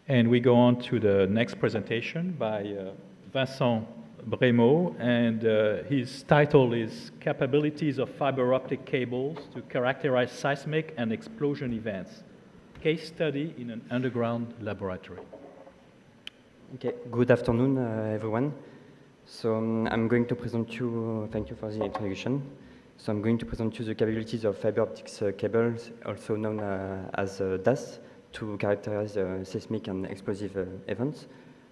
And we go on to the next presentation by Vincent Brémaud, and his title is Capabilities of Fiber Optic Cables to Characterize Seismic and Explosion Events, Case Study in an Underground Laboratory. Okay, good afternoon, everyone. So I'm going to present you, thank you for the introduction. So I'm going to present you the capabilities of fiber optics cables, also known as DAS, to characterize seismic and explosive events.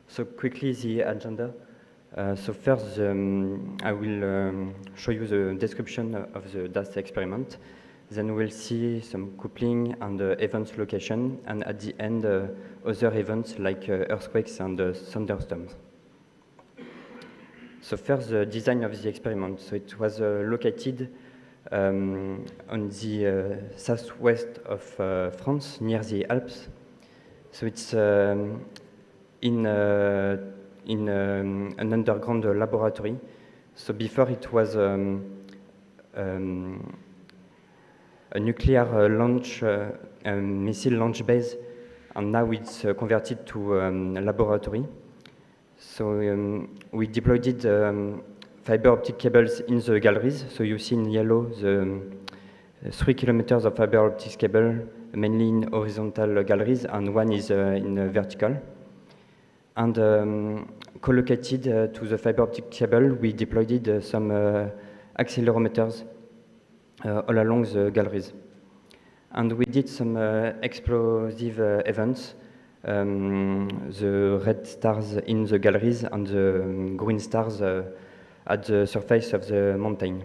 So quickly the agenda. So first, I will show you the description of the DAS experiment. Then we'll see some coupling and events location, and at the end, other events like earthquakes and thunderstorms. So first, the design of the experiment. So it was located on the southwest of France, near the Alps. So it's in an underground laboratory. So before it was a nuclear launch, missile launch base, and now it's converted to a laboratory. So we deployed fiber optic cables in the galleries. So you see in yellow the 3 kilometers of fiber optic cable, mainly in horizontal galleries, and one is in vertical. And co-located to the fiber optic cable, we deployed some accelerometers all along the galleries. And we did some explosive events. The red stars in the galleries and the green stars at the surface of the mountain.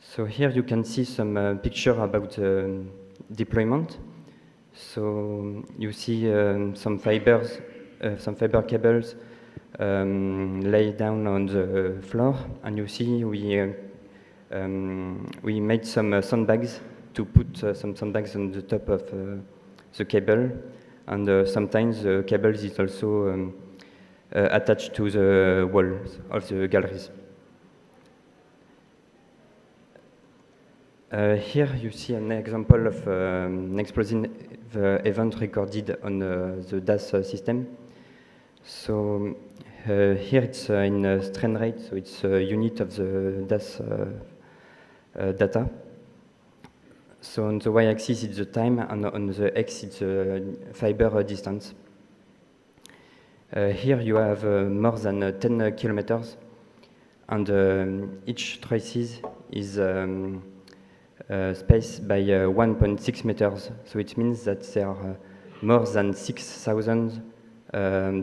So here you can see some picture about deployment. So you see some fiber cables laid down on the floor, and you see we made some sandbags to put some sandbags on the top of the cable, and sometimes the cable is also attached to the walls of the galleries. Here you see an example of an explosive event recorded on the DAS system. So here it's in strain rate, so it's a unit of the DAS data. So on the y-axis it's the time, and on the x it's the fiber distance. Here you have more than 10 kilometers, and each traces is spaced by 1.6 meters. So it means that there are more than 6,000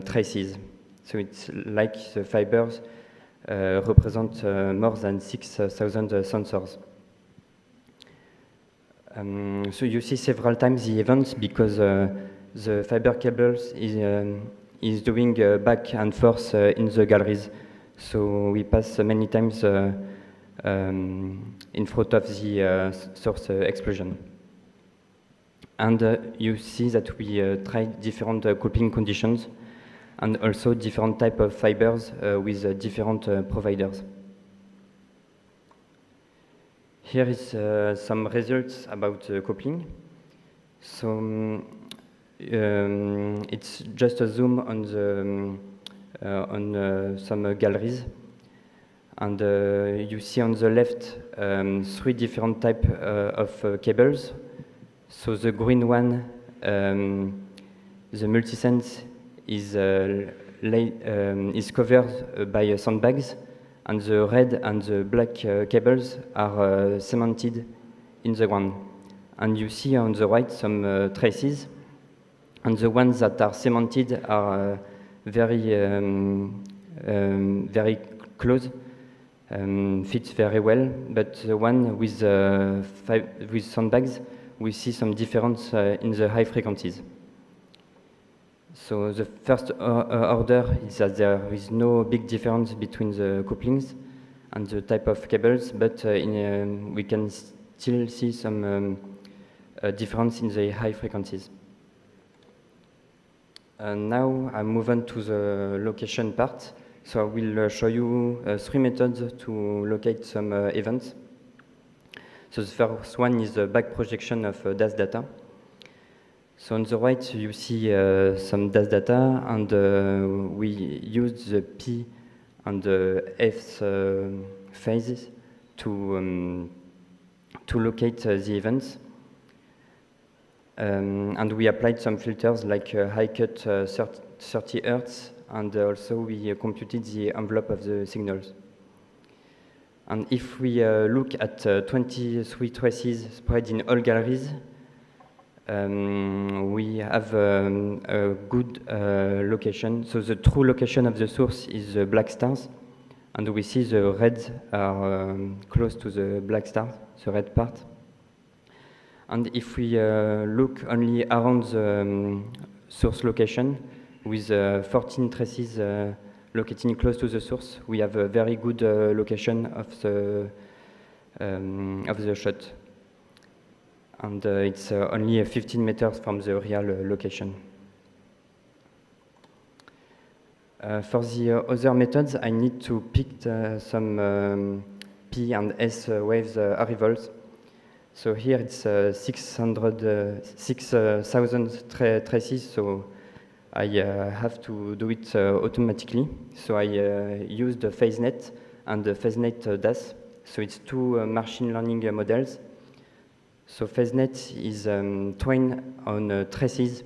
traces. So it's like the fibers represent more than 6,000 sensors. So you see several times the events because the fiber cables is doing back and forth in the galleries. So we pass many times in front of the source explosion. And you see that we tried different coupling conditions and also different type of fibers with different providers. Here is some results about coupling. So it's just a zoom on the some galleries, and you see on the left 3 different types of cables. So the green one, the multisense, is covered by sandbags, and the red and the black cables are cemented in the ground. And you see on the right some traces, and the ones that are cemented are very close, fits very well, but the one with sandbags, we see some difference in the high frequencies. So the first order is that there is no big difference between the couplings and the type of cables, but we can still see some difference in the high frequencies. Now I move on to the location part. So I will show you 3 methods to locate some events. So the first one is the back projection of DAS data. So on the right, you see some DAS data, and we use the P and the F phases to locate the events. And we applied some filters like high cut 30 Hertz, and also we computed the envelope of the signals. And if we look at 23 traces spread in all galleries, we have a good location. So the true location of the source is the black stars, and we see the reds are close to the black stars, the red part. And if we look only around the source location, with 14 traces locating close to the source, we have a very good location of the shot. And it's only 15 meters from the real location. For the other methods, I need to pick some P and S waves arrivals. So here it's 6,000 traces, so I have to do it automatically. So I use the PhaseNet and the PhaseNet DAS. So it's two machine learning models. So PhaseNet is trained on traces.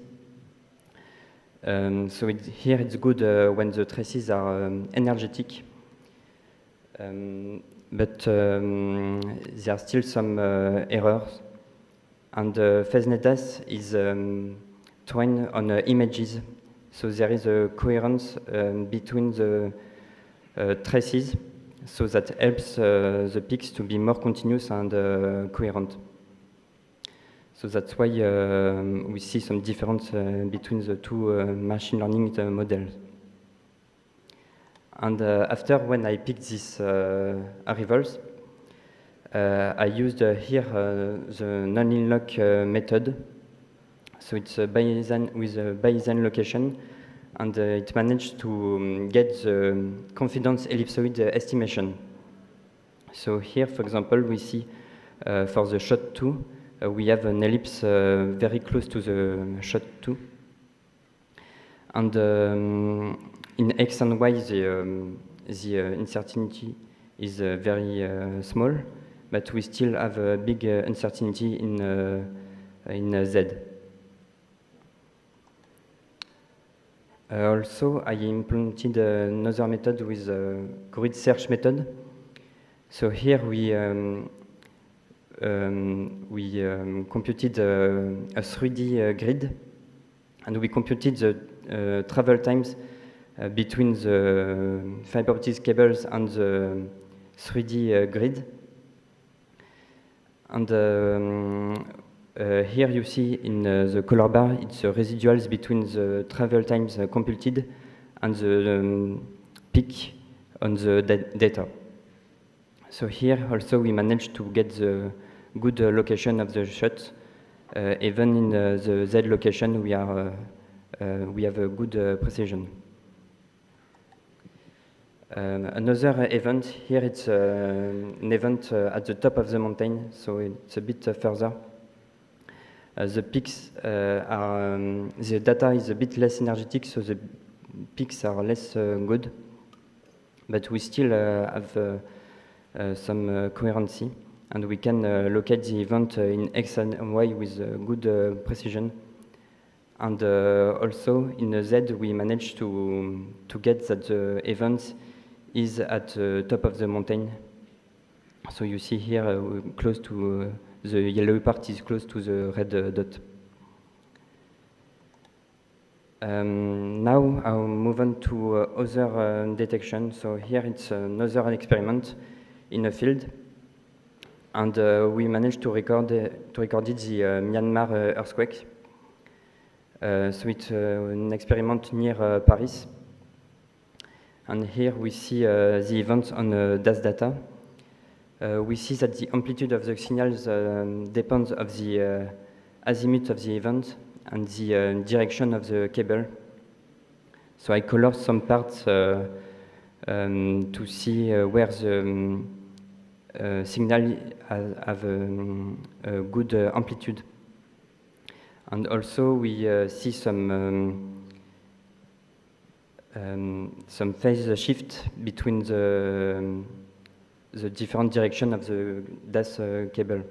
So here it's good when the traces are energetic. But there are still some errors. And PhaseNet DAS is trained on images. So there is a coherence between the traces, so that helps the peaks to be more continuous and coherent. So that's why we see some difference between the two machine learning models. And after, when I picked these arrivals, I used here the non-in-lock method. So it's a Bayesian with a Bayesian location, and it managed to get the confidence ellipsoid estimation. So here, for example, we see for the shot 2, we have an ellipse very close to the shot 2. And in X and Y, the uncertainty is very small, but we still have a big uncertainty in Z. Also, I implemented another method with a grid search method. So here we computed a 3D grid, and we computed the travel times between the fiber optic cables and the 3D grid. And here you see in the color bar, it's the residuals between the travel times computed and the peak on the data. So here also we managed to get the good location of the shot. Even in the Z location, we have a good precision. Another event here, it's an event at the top of the mountain, so it's a bit further. The peaks the data is a bit less energetic, so the peaks are less good, but we still have some coherency, and we can locate the event in X and Y with good precision. And also in the Z, we managed to get that the event is at the top of the mountain. So you see here, close to the yellow part is close to the red dot. Now I'll move on to other detection. So here it's another experiment in a field, and we managed to record the Myanmar earthquake. So it's an experiment near Paris, and here we see the events on DAS data. We see that the amplitude of the signals depends of the azimuth of the event and the direction of the cable. So I color some parts to see where the signal have a good amplitude. And also we see some phase shift between the different direction of the DAS cable.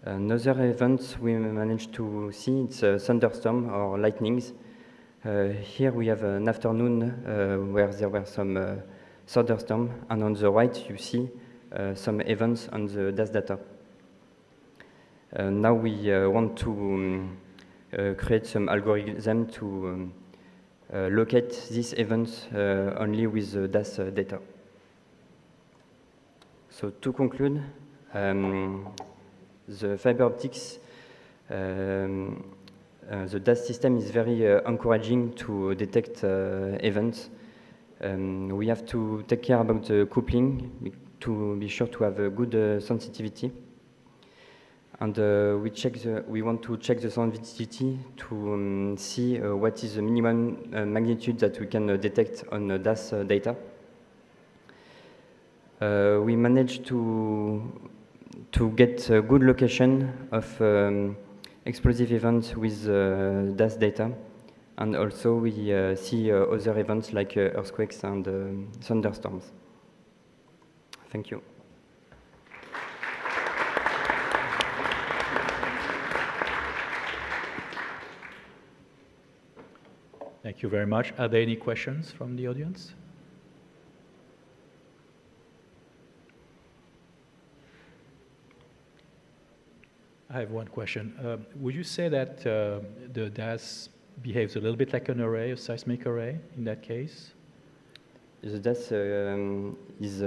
Another event we managed to see, it's a thunderstorm or lightnings. Here we have an afternoon where there were some thunderstorm, and on the right you see some events on the DAS data. Now we want to create some algorithm to locate these events only with the DAS data. So to conclude, the fiber optics, the DAS system is very encouraging to detect events. We have to take care about the coupling to be sure to have a good sensitivity. And we want to check the sensitivity to see what is the minimum magnitude that we can detect on DAS data. We managed to get a good location of explosive events with DAS data, and also we see other events like earthquakes and thunderstorms. Thank you. Thank you very much. Are there any questions from the audience? I have one question. Would you say that the DAS behaves a little bit like an array, a seismic array, in that case? The DAS is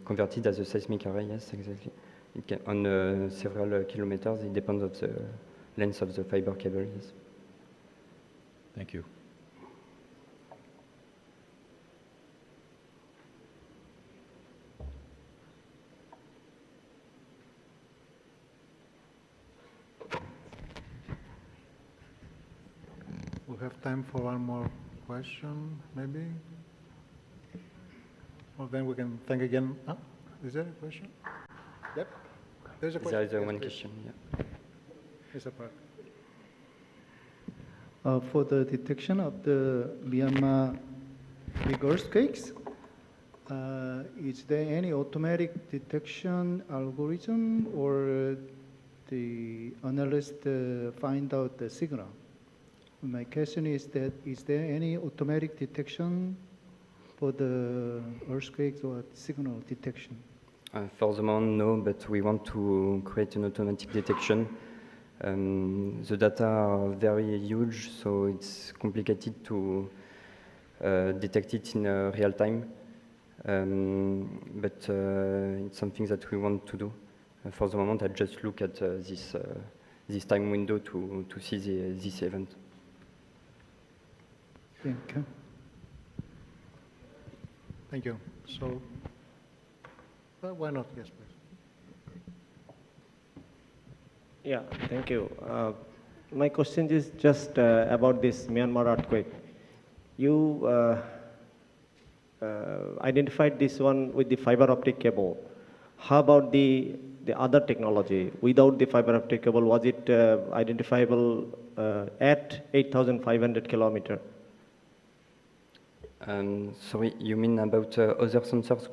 converted as a seismic array, yes, exactly. It can, on several kilometers, it depends on the length of the fiber cable, yes. Thank you. We have time for one more question, maybe? Well, then we can thank again. Oh, is there a question? Yep. There's a question. There is Yes, one please. question, yeah. Mr. Park. For the detection of the Myanmar big earthquakes, is there any automatic detection algorithm, or the analyst find out the signal? My question is that, is there any automatic detection for the earthquakes or signal detection? For the moment, no, but we want to create an automatic detection. The data are very huge, so it's complicated to detect it in real time. But it's something that we want to do. For the moment, I just look at this time window to see this event. Thank you. Thank you. So, why not? Yes, please. Yeah, thank you. My question is just about this Myanmar earthquake. You identified this one with the fiber optic cable. How about the other technology? Without the fiber optic cable, was it identifiable at 8,500 kilometers? Sorry, you mean about other sensors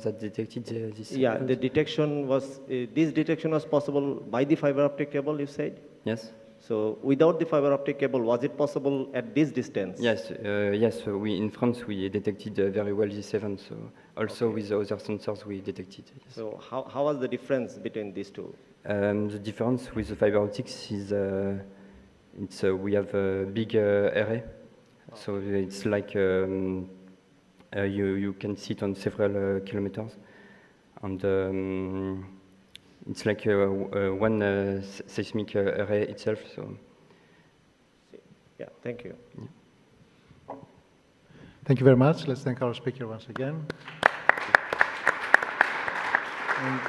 that detected this? Yeah, event? the detection was, this detection was possible by the fiber optic cable, you said? Yes. So without the fiber optic cable, was it possible at this distance? Yes, yes. We in France we detected very well this event. So also with the other sensors we detected. Yes. So how was the difference between these two? The difference with the fiber optics is we have a big array, so it's like you can see it on several kilometers, and it's like one seismic array itself. So. Yeah, thank you. Yeah. Thank you very much. Let's thank our speaker once again. And,